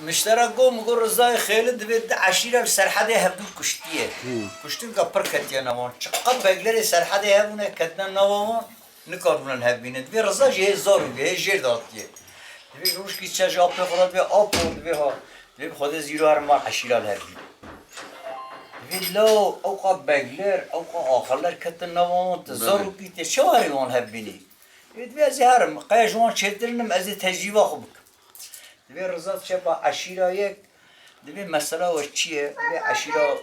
مشترك قوم يقول رزاي خالد بيد عشيرة سرحدة هبدو كشتية كشتين قبر كتيا نوان شقب بقلري سرحدة هبونا كتنا نوان نكاربونا الهبينة دبي رزا جه زارو به جير داتيه دبي روش كي تشاج آب بخورد به آب دبي ها دبي بخود زیرو هر مار عشیره الهبین دبي لو أوقع بقلر أوقع آخرلر كتنا نوان تزارو كي تشاري وان هبيني دبي هرم قايجوان شدرنم از تجربه خوب دبي رزات شبه عشيرة يك دبي مسألة وشيء دبي عشيرة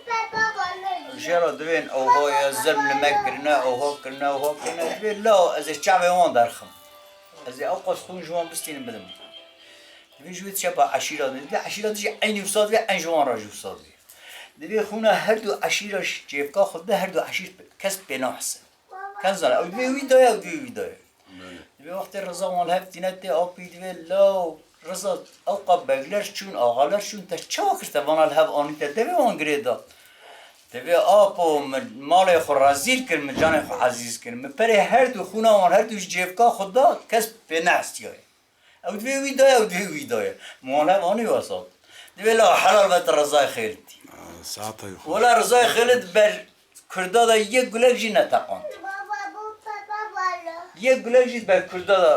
جرا دبين أو هو يزلم نمكرنا أو هو كرنا أو هو كرنا دبي لا از الشعب يوان درخم از أوقات خون جوان بستين بدم دبي جويت شبه عشيرة دبي عشيرة دبي عين وصاد دبي عين جوان راجو صاد دبي خونا هردو عشيرة جيبكا خد هردو عشير كسب بناحسن كان زال أو دبي ويدايا أو دبي ويدايا دبي وقت الرزا وان هفتيناتي أبي دبي لا رزا أوقع بقلر شون آغالر شون تشاو كرت وانا الهب آنی تدبی وان گریدا دبی آپو مال خو رزیل کن مجان خو عزیز کن مپره هر دو خونه وان هر دوش جیبکا خدا کس به نستیای او دبی ویدای او دبی ویدای مانه وانی واسط دبی لا حلال بات رزای خیلتی ولا رزای خیلت بر کردا دا یک گلک جی نتقاند یک گلک جی بر کردا دا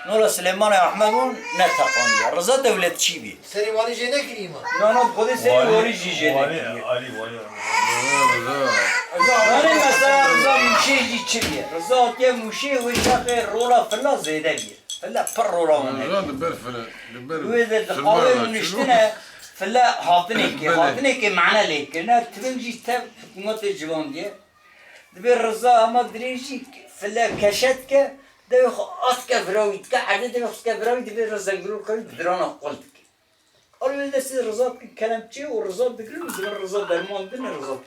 نورا سليمان أحمدون نتقانيا رضا دولة شيبي سري والي جينا كريمة لا خذي سري والي جينا علي أنا مثلا رضا مشي جي شبيه رضا تي مشي ويشاقي رولا فلا زيدا بيه فلا بر رولا لا دبر فلا دبر وإذا القوي ونشتنا فلا هاتنيك معنا ليك أنا تبنجي تب حكومة الجوان دي دبر رضا أما دريجي فلا كشتك ده خو أسك فراوي كعادة ده أسك فراوي ده رزقلو كل درانا قلتك أول ده سيد رزاق كلام شيء والرزاق بقول ده الرزاق درمان ده الرزاق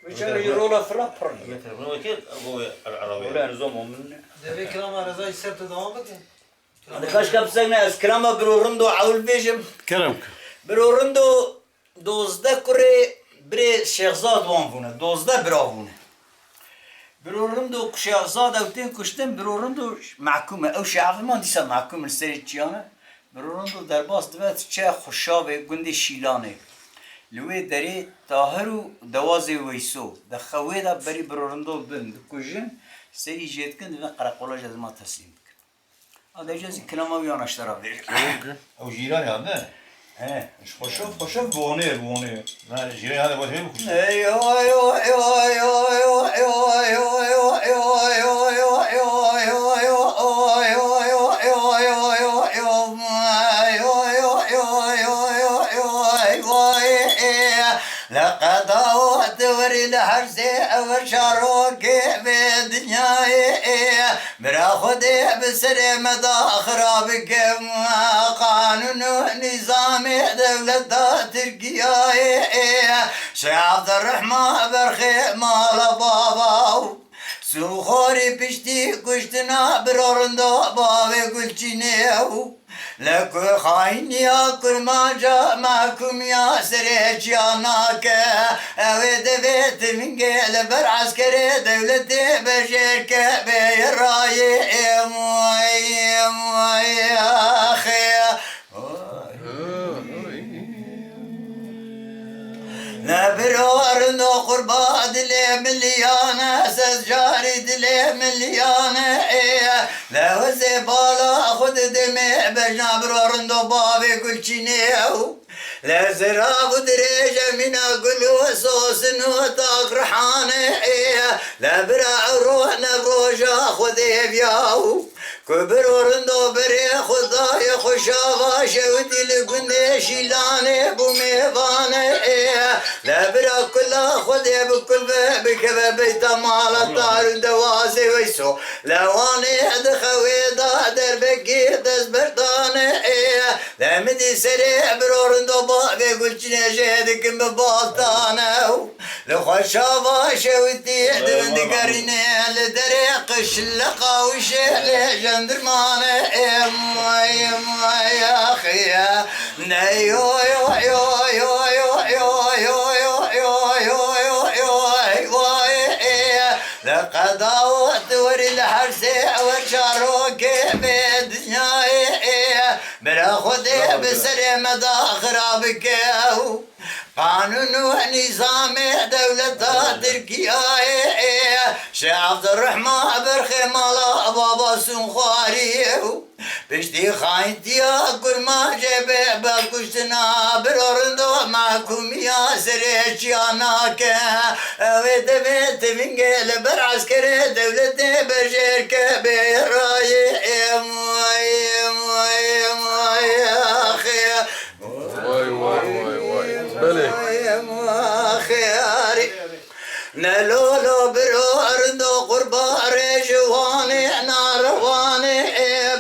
ويشان يرولا فرا فرا يتربون كيف أبوي العربي ولا نظام من دبي كلام رزاي سبت دوام بكن هذا خاش كابسنا أسكرامه برورندو عول بيجم كرمك برورندو دوزده كوري بري شيخزاد وانفونه دوزده برافونه برورندو شيخزاد او تين كشتن برورندو محكومه او شعب ما ديسا محكوم السري تشيانا برورندو درباس دوات تشا خشابه گندي شيلانه لوي دري طاهرو دوازي ويسو دخوي دا بري برورندو بند كوجن سري جيتكن و قرقولا جزما تسليم هذا جزي كلامه ويانا اشترى بيك أو جيران هذا ايه خوشو بونه ما جيران هذا بده يبكي ايوه ايوه ايوه ايوه ايوه ايوه لقد وري الحرسي وشاروك بدنياي براخدي بسري مدى خرابك قانون نظامي دولة تركياي شيخ عبد الرحمن برخي مال بابا سوخوري بشتي كشتنا برورندو بابي قلتينيو لكو خاين يا كل ما جاء معكم يا سريج يا ناك اويد بيت من قيل بر عسكري دولتي بشيرك بيراي موي اخي نبرور نو قرباد لي مليانة سجاري دلي مليانة لا وزي بالا خد دمي بجنا برور نو بابي كل شنيو لا زراب دريجة من أقلو صوص نوتاق رحانة لا برا روح نبروجا خذي بياو كبرور نو بري خداي خشاغا شوتي لقني شيلاني بوميفانة لا برا كلها خذي بكل بكذا بيت مال الطار دواسي ويسو لا واني دخوي دادر بكي تزبرتاني لا مدي سريع برور نو بابي قلت جهدك ببالتانو لو خشابا شوتي دون دقرني لدريق الشلقة وشيلي جندرمانة يا أخي نيو يو يو يو يو يو يو لقد وري الحرسي وشاروك بدنياي برا خودی بسر مدا خراب کهو قانون و نظام دولت ترکیه شیخ عبدالرحمن برخی مالا بابا سنخواریه بشتی خاینتیا گلما جبه بکشتنا برارندو محکومیا سریچیانا که اوه دبیت وینگل بر عسکر دولت بشیر که بیرای نلولو برارندو قربار جوانی ناروانی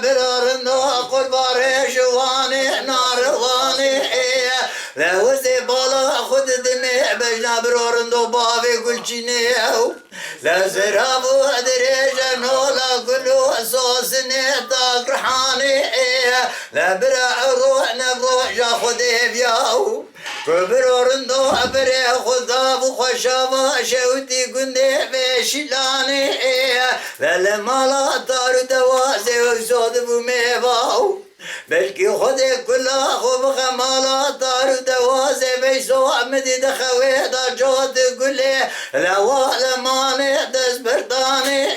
برارندو قربار جوانی ناروانی لوزي بالا خود دمي بجنا برارندو باوي گلچینیو لزرابو دريجا نولا قلو اساسني داك رحاني لبرا روح نبروح جا خودي بياو كبرورندو أبري خذاب وخشابا شوتي قندي بشلاني للما لا طارو دوازي وزود بميباو بلكي خذي كلها خوب خمالا طارو دوازي بيسو عمدي دخوي دا جود قولي لا ولا ماني دس برداني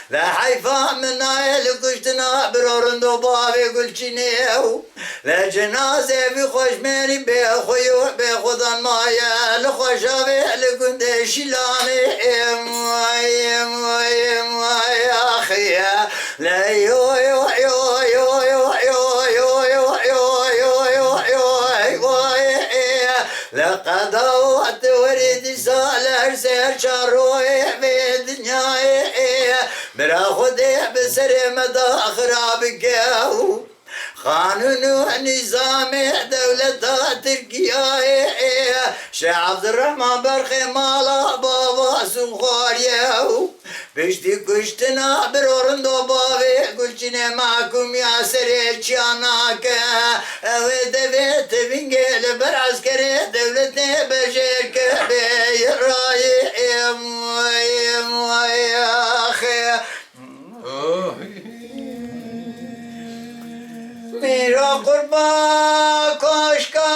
لا حيفا من نايل كشتنا برورندو بابي قلشينيو لا جنازة بخوش ماني بخويو بخوضان مايا لخوشابي لقند شلاني يا أخي لا يو يو يو يو يو يو يو يو يو لقد وقت ورد سالر سير شروي بالدنيا براخذ بسر مدى خراب قهو قانون ونظام دولة تركيا شيخ عبد الرحمن برخي مالا بابا سنخاريو بشتي كشتنا برورندو بابي قلشني معكم يا سريتشاناك اوه دبيت بنجيل برعسكري دولتي بشيك بيراي يا اخي میرا قربان کاشکا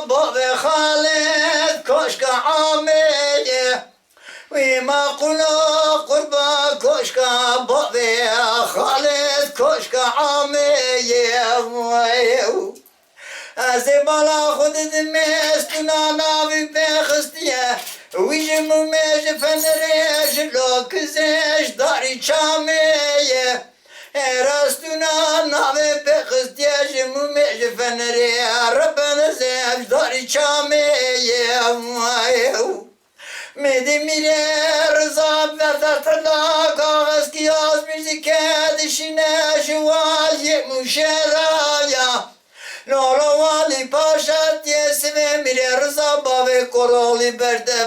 باب خالد کاشکا عامیه وی ما قلنا قربان کاشکا باب خالد کاشکا عامیه از بالا خود دمستنا ناوی بخستیه وی جمو میج فنریش لوکزش داری چامیه راستونا ناوی بخستیش مومیج فنری ربنا زیب داری چامیه میدی میره رضا بردت الله کاغذ کیاز میزی که دشینه شوال یک موشرایا نورا والی پاشت یه سوه میره رضا باوی کرولی برده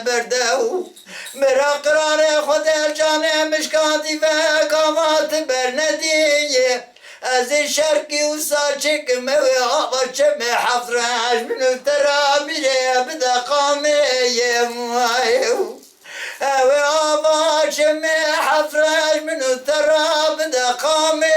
مرا قرار خود الجانه مشکاتی و کامات برندیه از شرقی و ساچک موی آبا چمه حفرش منو ترا میره بدقامه اوی آبا چمه حفرش منو ترا بدقامه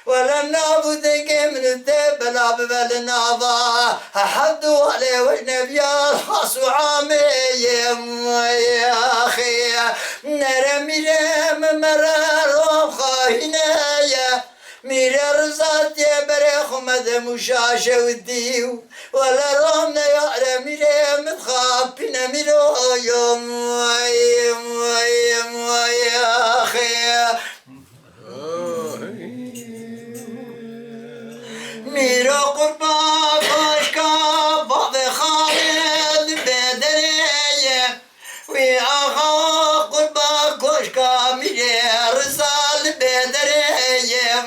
ولا نابود من بلا ببل نابا حدوا عليه وجنب يا الخاص وعامي يا اخي نرمي رم مرار خاينايا ميرا رزات يا بريخ مد مشاشة وديو ولا رامنا يا رمي رم خابنا ميرو يا اخي میرا قربان کاشکا باب خالد بدریه وی آقا قربان کاشکا میره رسال بدریه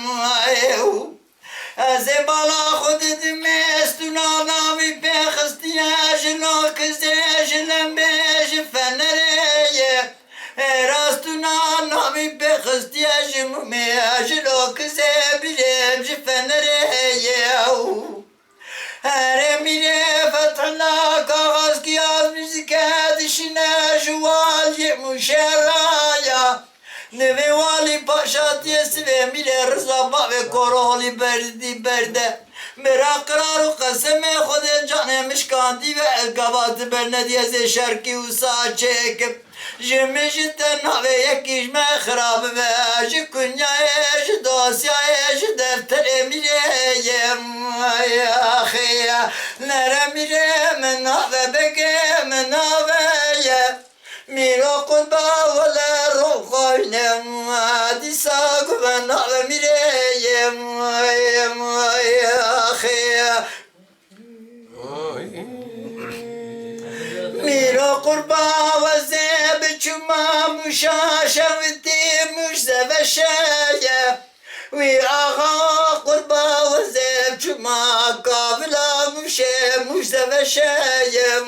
از بالا خود دمستونا ناوی بخستیاش لوکزش لمبش فنریه راستونا ناوی بخستیاش مومیاش لوکزه بیرم جفنریه هر میره فتحنا کاغذ کیاز میزکه دشنه جوال یه موشرایا نوی والی paşa diyesi ve mire rıza bak ve koroli berdi berde. Mera kırar kaseme khode canemiş kandi ve el gavatı berne diyese şarkı usa çekip. Jimejite nave yekişme xrab ve jikunyaya jidosyaya jidefteri mireyem ayakhya nere mirem nave begem naveye miro kurba vela ruhaynem disa güven nave mireyem ayakhya Miro kurba ve zeb çuma muşaşa viti muşzeve şeye Ve ağa kurba ve zeb çuma kavla muşe muşzeve şeye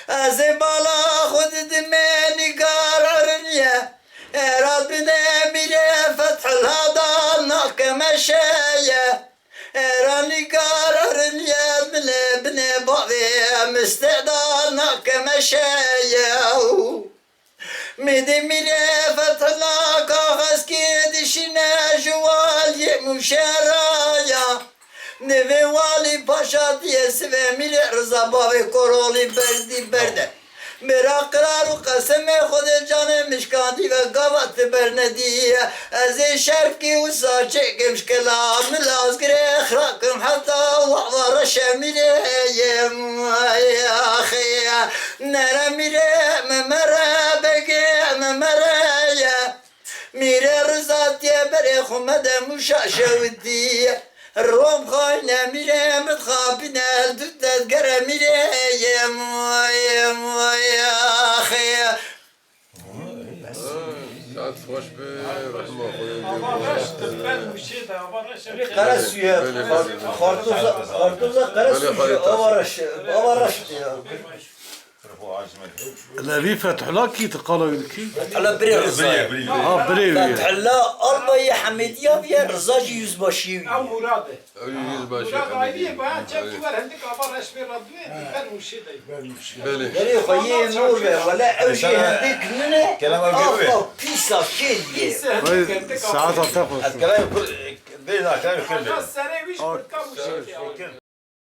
Azim bala khud dime nigar arniye Erad bine mire fethul hada nakme şeye Erani kararın yedmine bine bavi müstedana kemeşeye Midi mire fetla kahas ki dişine juval yemuşeraya Neve vali paşa diyesi ve mire rıza bavi koroli berdi berde Mera kırar kaseme khode canım mişkandi ve gavat berne diye Ez şerki usa çekmiş kelam lazgire khrakım hatta vara şemireyem ayakhya Nere mire memere bege memereye Mire rıza diye bere khumede muşaşevdiye Rom khayne mire mthabine düddet gere mireyem ayakhya ساعات خوش برحمة Kara suya, kartuza kara suya, avaraş diyor. الذي فتح لك يتقالوا لك Hala bire rızayı. اه بريوي Fethullah Albayı Hamidiye diye rızacı yüzbaşıyı. Muradı. يزباشي Murad ayrı bayağı çekti var. Hendik abar eşmer radyo. Ben muşidayım. بله Nereye koyayım nur be, valla evşi hendik nene. Kelama görüyor. Allah pisa şey diye. ساعات تاخذ الكلام كل بين الكلام كله Sene üç kırka muşid ya.